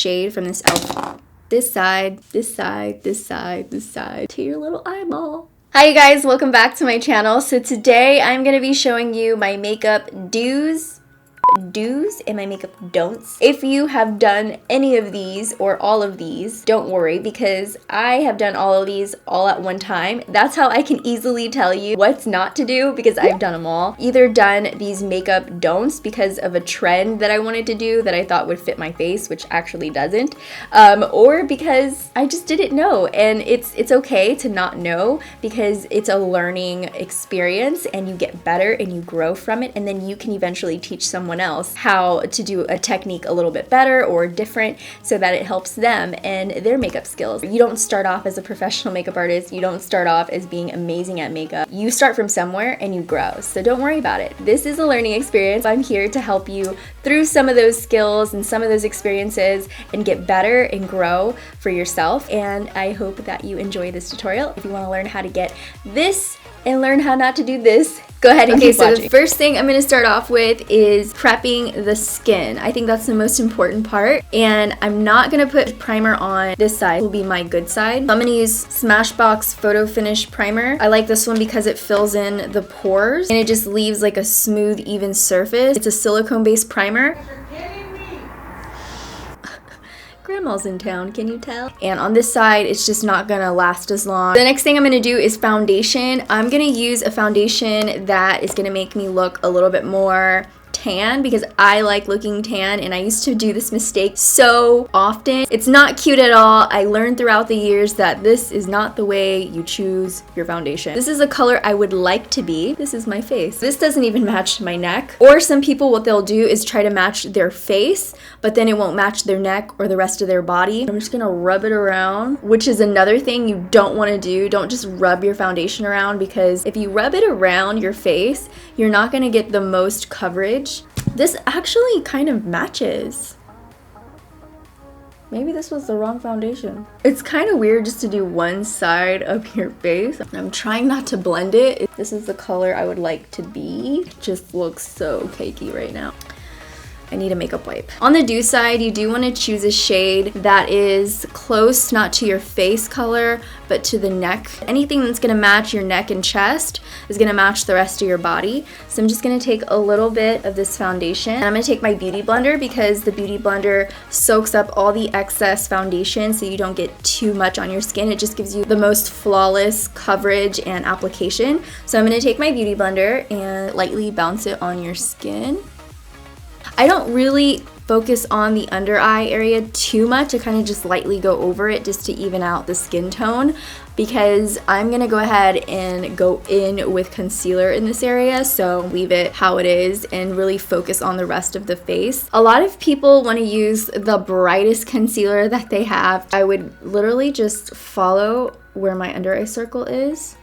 shade from this elf. This side, this side, this side, this side, to your little eyeball. Hi you guys, welcome back to my channel. So today I'm going to be showing you my makeup do's and my makeup don'ts. If you have done any of these or all of these, don't worry, because I have done all of these all at one time. That's how I can easily tell you what's not to do, because I've done them all. Either done these makeup don'ts because of a trend that I wanted to do that I thought would fit my face, which actually doesn't, or because I just didn't know. And it's okay to not know, because it's a learning experience and you get better and you grow from it, and then you can eventually teach someone else how to do a technique a little bit better or different, so that it helps them and their makeup skills. You don't start off as a professional makeup artist. You don't start off as being amazing at makeup. You start from somewhere and you grow. So don't worry about it. This is a learning experience. I'm here to help you through some of those skills and some of those experiences and get better and grow for yourself. And I hope that you enjoy this tutorial. If you want to learn how to get this and learn how not to do this, go ahead and keep watching. So the first thing I'm going to start off with is prepping the skin. I think that's the most important part, and I'm not going to put primer on this side. Will be my good side. I'm going to use Smashbox Photo Finish Primer. I like this one because it fills in the pores and it just leaves like a smooth, even surface. It's a silicone-based primer. Grandma's in town, can you tell? And on this side, it's just not gonna last as long. The next thing I'm gonna do is foundation. I'm gonna use a foundation that is gonna make me look a little bit more tan, because I like looking tan, and I used to do this mistake so often. It's not cute at all. I learned throughout the years that this is not the way you choose your foundation. This is a color I would like to be. This is my face. This doesn't even match my neck. Or some people, what they'll do is try to match their face, but then it won't match their neck or the rest of their body. I'm just gonna rub it around, which is another thing you don't wanna do. Don't just rub your foundation around, because if you rub it around your face, you're not gonna get the most coverage. This actually kind of matches. Maybe this was the wrong foundation. It's kind of weird just to do one side of your face. I'm trying not to blend it. This is the color I would like to be. It just looks so cakey right now. I need a makeup wipe. On the do side, you do want to choose a shade that is close, not to your face color, but to the neck. Anything that's going to match your neck and chest is going to match the rest of your body. So I'm just going to take a little bit of this foundation, and I'm going to take my beauty blender, because the beauty blender soaks up all the excess foundation so you don't get too much on your skin. It just gives you the most flawless coverage and application. So I'm going to take my beauty blender and lightly bounce it on your skin. I don't really focus on the under eye area too much. I kind of just lightly go over it just to even out the skin tone, because I'm gonna go ahead and go in with concealer in this area, so leave it how it is and really focus on the rest of the face. A lot of people want to use the brightest concealer that they have. I would literally just follow where my under eye circle is,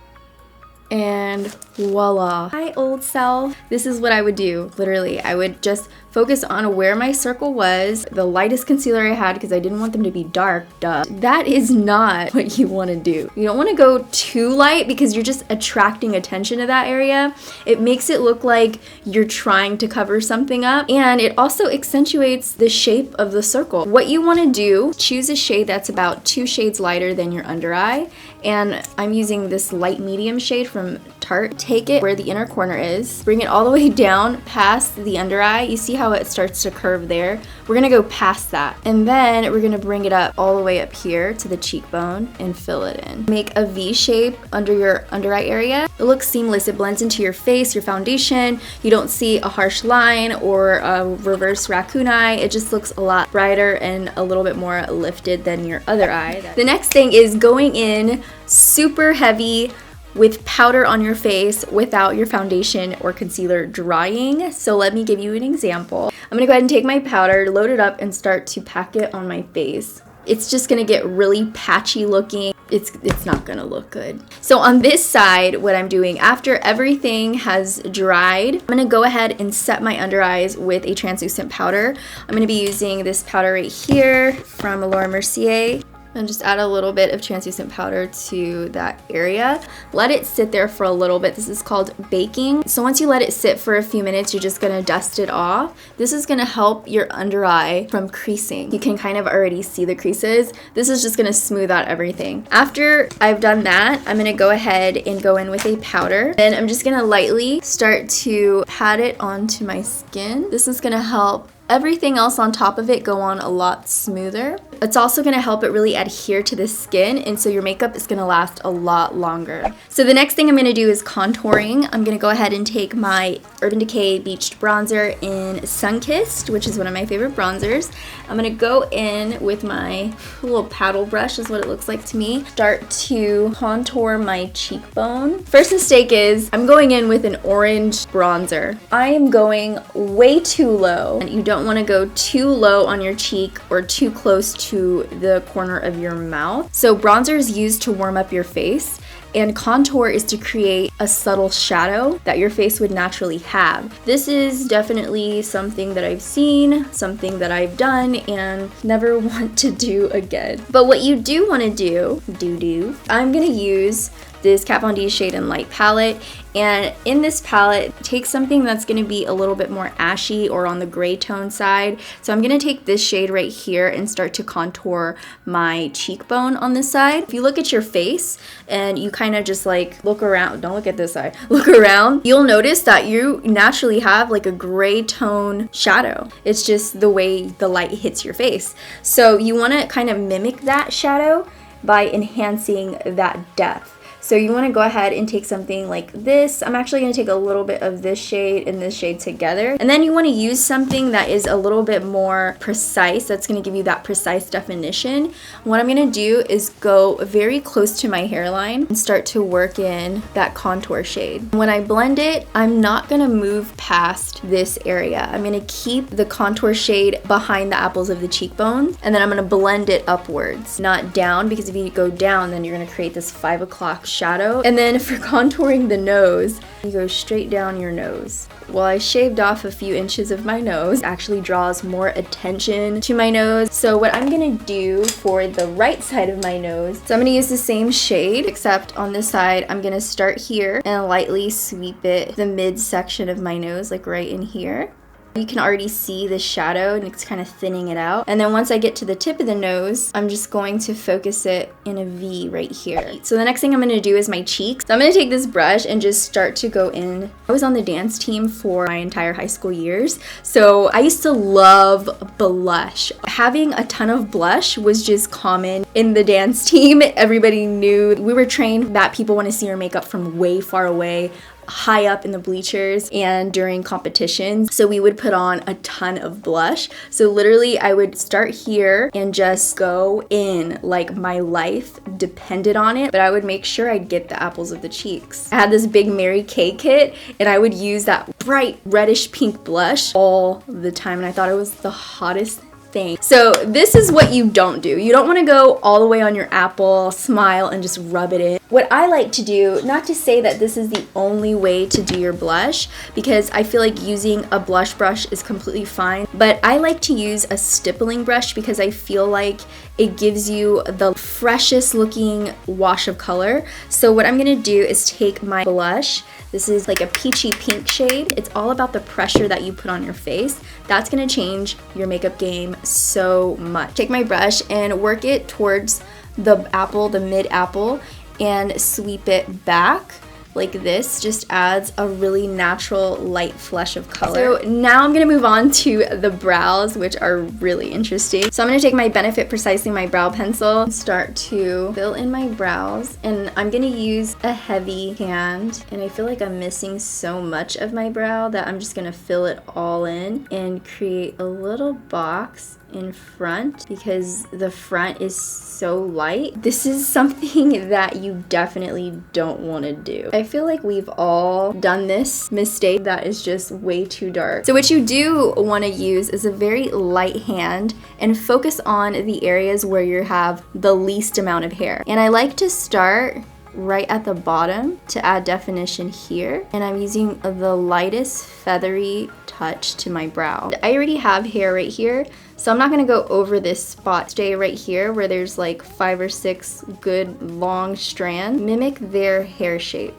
and voila. Hi, old self. This is what I would do, literally. I would just focus on where my circle was, the lightest concealer I had, because I didn't want them to be dark, duh. That is not what you want to do. You don't want to go too light, because you're just attracting attention to that area. It makes it look like you're trying to cover something up, and it also accentuates the shape of the circle. What you want to do, choose a shade that's about 2 shades lighter than your under eye, and I'm using this light medium shade from Tarte. Take it where the inner corner is, bring it all the way down past the under eye. You see how it starts to curve there? We're gonna go past that, and then we're gonna bring it up all the way up here to the cheekbone and fill it in. Make a V shape under your under eye area. It looks seamless. It blends into your face, your foundation. You don't see a harsh line or a reverse raccoon eye. It just looks a lot brighter and a little bit more lifted than your other eye. The next thing is going in super heavy with powder on your face without your foundation or concealer drying. So let me give you an example. I'm gonna go ahead and take my powder, load it up, and start to pack it on my face. It's just gonna get really patchy looking. It's not gonna look good. So on this side, what I'm doing after everything has dried, I'm gonna go ahead and set my under eyes with a translucent powder. I'm gonna be using this powder right here from Mercier. And just add a little bit of translucent powder to that area. Let it sit there for a little bit. This is called baking. So once you let it sit for a few minutes, you're just gonna dust it off. This is gonna help your under eye from creasing. You can kind of already see the creases. This is just gonna smooth out everything. After I've done that, I'm gonna go ahead and go in with a powder. And I'm just gonna lightly start to pat it onto my skin. This is gonna help everything else on top of it go on a lot smoother. It's also gonna help it really adhere to the skin, and so your makeup is gonna last a lot longer. So the next thing I'm gonna do is contouring. I'm gonna go ahead and take my Urban Decay Beached Bronzer in Sunkissed, which is one of my favorite bronzers. I'm gonna go in with my little paddle brush, is what it looks like to me. Start to contour my cheekbone. First mistake is I'm going in with an orange bronzer. I am going way too low, and you don't want to go too low on your cheek or too close to the corner of your mouth. So bronzer is used to warm up your face, and contour is to create a subtle shadow that your face would naturally have. This is definitely something that I've seen, something that I've done, and never want to do again. But what you do want to do, I'm gonna use this Kat Von D Shade and Light palette, and in this palette, take something that's gonna be a little bit more ashy or on the gray tone side. So I'm gonna take this shade right here and start to contour my cheekbone on this side. If you look at your face and you kind of just like look around, don't look at this side, look around, you'll notice that you naturally have like a gray tone shadow. It's just the way the light hits your face. So you wanna kind of mimic that shadow by enhancing that depth. So you want to go ahead and take something like this. I'm actually going to take a little bit of this shade and this shade together. And then you want to use something that is a little bit more precise. That's going to give you that precise definition. What I'm going to do is go very close to my hairline and start to work in that contour shade. When I blend it, I'm not going to move past this area. I'm going to keep the contour shade behind the apples of the cheekbone, and then I'm going to blend it upwards, not down, because if you go down, then you're going to create this 5 o'clock shadow. And then for contouring the nose, you go straight down your nose. Well, I shaved off a few inches of my nose. It actually draws more attention to my nose. So what I'm gonna do for the right side of my nose, so I'm gonna use the same shade, except on this side, I'm gonna start here and lightly sweep it the midsection of my nose, like right in here. You can already see the shadow and it's kind of thinning it out. And then once I get to the tip of the nose, I'm just going to focus it in a V right here. So the next thing I'm going to do is my cheeks. So I'm going to take this brush and just start to go in. I was on the dance team for my entire high school years, so I used to love blush. Having a ton of blush was just common in the dance team. Everybody knew. We were trained that people want to see your makeup from way far away, high up in the bleachers, and during competitions. So we would put on a ton of blush. So literally I would start here and just go in like my life depended on it, but I would make sure I'd get the apples of the cheeks. I had this big Mary Kay kit, and I would use that bright reddish pink blush all the time, and I thought it was the hottest thing. So this is what you don't do. You don't want to go all the way on your apple, smile, and just rub it in. What I like to do, not to say that this is the only way to do your blush, because I feel like using a blush brush is completely fine, but I like to use a stippling brush because I feel like it gives you the freshest looking wash of color. So what I'm gonna do is take my blush. This is like a peachy pink shade. It's all about the pressure that you put on your face. That's gonna change your makeup game so much. Take my brush and work it towards the apple, the mid apple, and sweep it back like this. Just adds a really natural light flush of color. So now I'm gonna move on to the brows, which are really interesting. So I'm gonna take my Benefit Precisely My Brow Pencil and start to fill in my brows, and I'm gonna use a heavy hand, and I feel like I'm missing so much of my brow that I'm just gonna fill it all in and create a little box in front because the front is so light. This is something that you definitely don't want to do. I feel like we've all done this mistake that is just way too dark. So what you do want to use is a very light hand and focus on the areas where you have the least amount of hair. And I like to start right at the bottom to add definition here. And I'm using the lightest feathery touch to my brow. I already have hair right here, so I'm not gonna go over this spot. Stay right here where there's like 5 or 6 good long strands. Mimic their hair shape.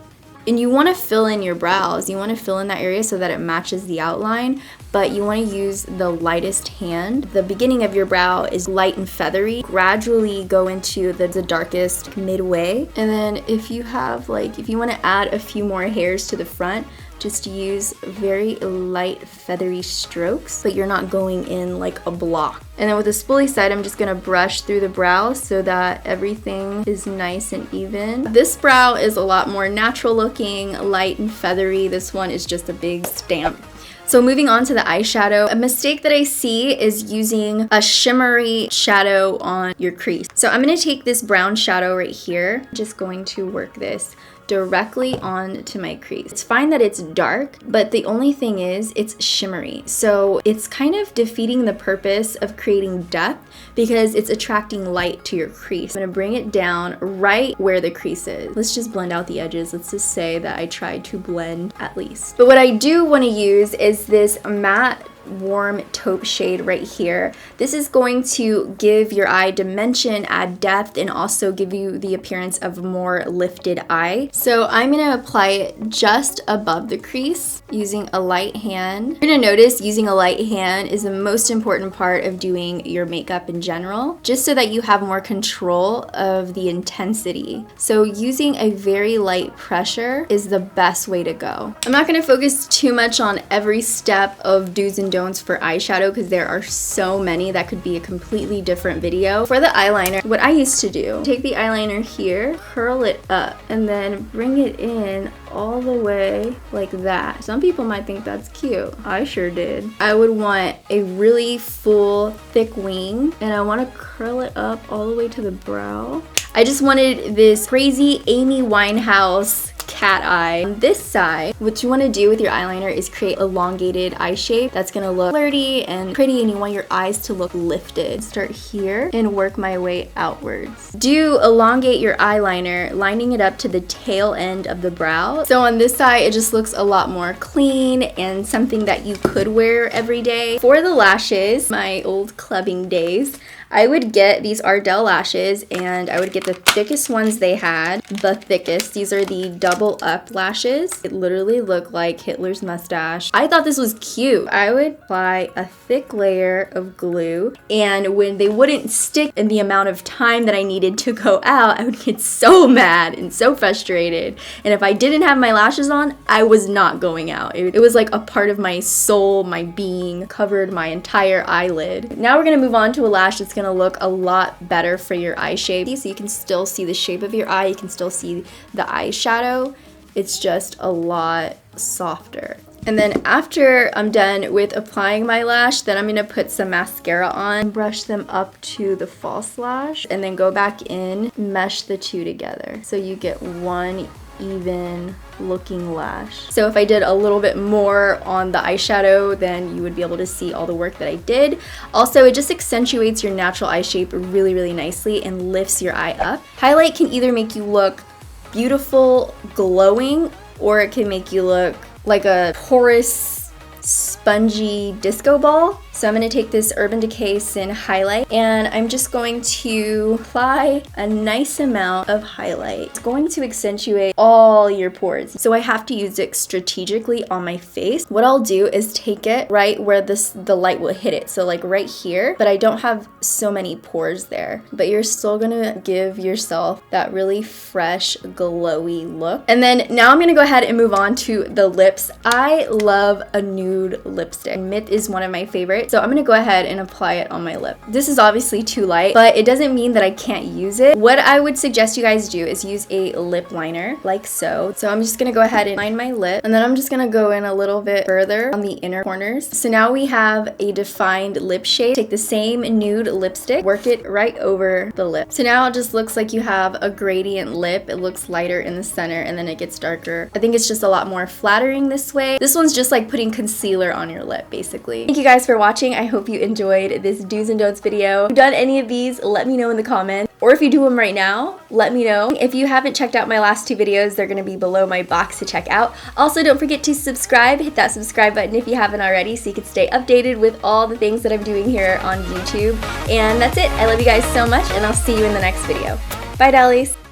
And you want to fill in your brows. You want to fill in that area so that it matches the outline, but you want to use the lightest hand. The beginning of your brow is light and feathery. Gradually go into the darkest midway. And then if you have if you want to add a few more hairs to the front, just use very light feathery strokes, but you're not going in like a block. And then with the spoolie side, I'm just gonna brush through the brow so that everything is nice and even. This brow is a lot more natural looking, light and feathery. This one is just a big stamp. So moving on to the eyeshadow, a mistake that I see is using a shimmery shadow on your crease. So I'm gonna take this brown shadow right here, just going to work this directly onto my crease. It's fine that it's dark, but the only thing is it's shimmery. So it's kind of defeating the purpose of creating depth because it's attracting light to your crease. I'm gonna bring it down right where the crease is. Let's just blend out the edges. Let's just say that I tried to blend at least. But what I do want to use is this matte warm taupe shade right here. This is going to give your eye dimension, add depth, and also give you the appearance of more lifted eye. So I'm gonna apply it just above the crease using a light hand. You're gonna notice using a light hand is the most important part of doing your makeup in general, just so that you have more control of the intensity. So using a very light pressure is the best way to go. I'm not gonna focus too much on every step of do's and don'ts for eyeshadow because there are so many that could be a completely different video. For the eyeliner, what I used to do, take the eyeliner here, curl it up, and then bring it in all the way like that. Some people might think that's cute. I sure did. I would want a really full, thick wing, and I want to curl it up all the way to the brow. I just wanted this crazy Amy Winehouse cat eye. On this side, what you want to do with your eyeliner is create elongated eye shape that's going to look flirty and pretty, and you want your eyes to look lifted. Start here and work my way outwards. Do elongate your eyeliner, lining it up to the tail end of the brow. So on this side, it just looks a lot more clean and something that you could wear every day. For the lashes, my old clubbing days, I would get these Ardell lashes, and I would get the thickest ones they had, the thickest. These are the double up lashes. It literally looked like Hitler's mustache. I thought this was cute. I would apply a thick layer of glue, and when they wouldn't stick in the amount of time that I needed to go out, I would get so mad and so frustrated. And if I didn't have my lashes on, I was not going out. It was like a part of my soul, my being, covered my entire eyelid. Now we're gonna move on to a lash that's gonna look a lot better for your eye shape. So you can still see the shape of your eye, you can still see the eyeshadow. It's just a lot softer. And then after I'm done with applying my lash, then I'm gonna put some mascara on, brush them up to the false lash, and then go back in, mesh the two together. So you get one even looking lash. So if I did a little bit more on the eyeshadow, then you would be able to see all the work that I did. Also, it just accentuates your natural eye shape really, really nicely and lifts your eye up. Highlight can either make you look beautiful, glowing, or it can make you look like a porous, spongy disco ball. So I'm going to take this Urban Decay Sin highlight, and I'm just going to apply a nice amount of highlight. It's going to accentuate all your pores. So I have to use it strategically on my face. What I'll do is take it right where the light will hit it. So like right here, but I don't have so many pores there. But you're still going to give yourself that really fresh, glowy look. And then now I'm going to go ahead and move on to the lips. I love a nude lipstick. Myth is one of my favorites. So I'm gonna go ahead and apply it on my lip. This is obviously too light, but it doesn't mean that I can't use it. What I would suggest you guys do is use a lip liner, like so. So I'm just gonna go ahead and line my lip, and then I'm just gonna go in a little bit further on the inner corners. So now we have a defined lip shape. Take the same nude lipstick, work it right over the lip. So now it just looks like you have a gradient lip. It looks lighter in the center, and then it gets darker. I think it's just a lot more flattering this way. This one's just like putting concealer on your lip, basically. Thank you guys for watching. I hope you enjoyed this do's and don'ts video. If you've done any of these, let me know in the comments. Or if you do them right now, let me know. If you haven't checked out my last 2 videos, they're gonna be below my box to check out. Also, don't forget to subscribe. Hit that subscribe button if you haven't already so you can stay updated with all the things that I'm doing here on YouTube. And that's it. I love you guys so much, and I'll see you in the next video. Bye, dollies.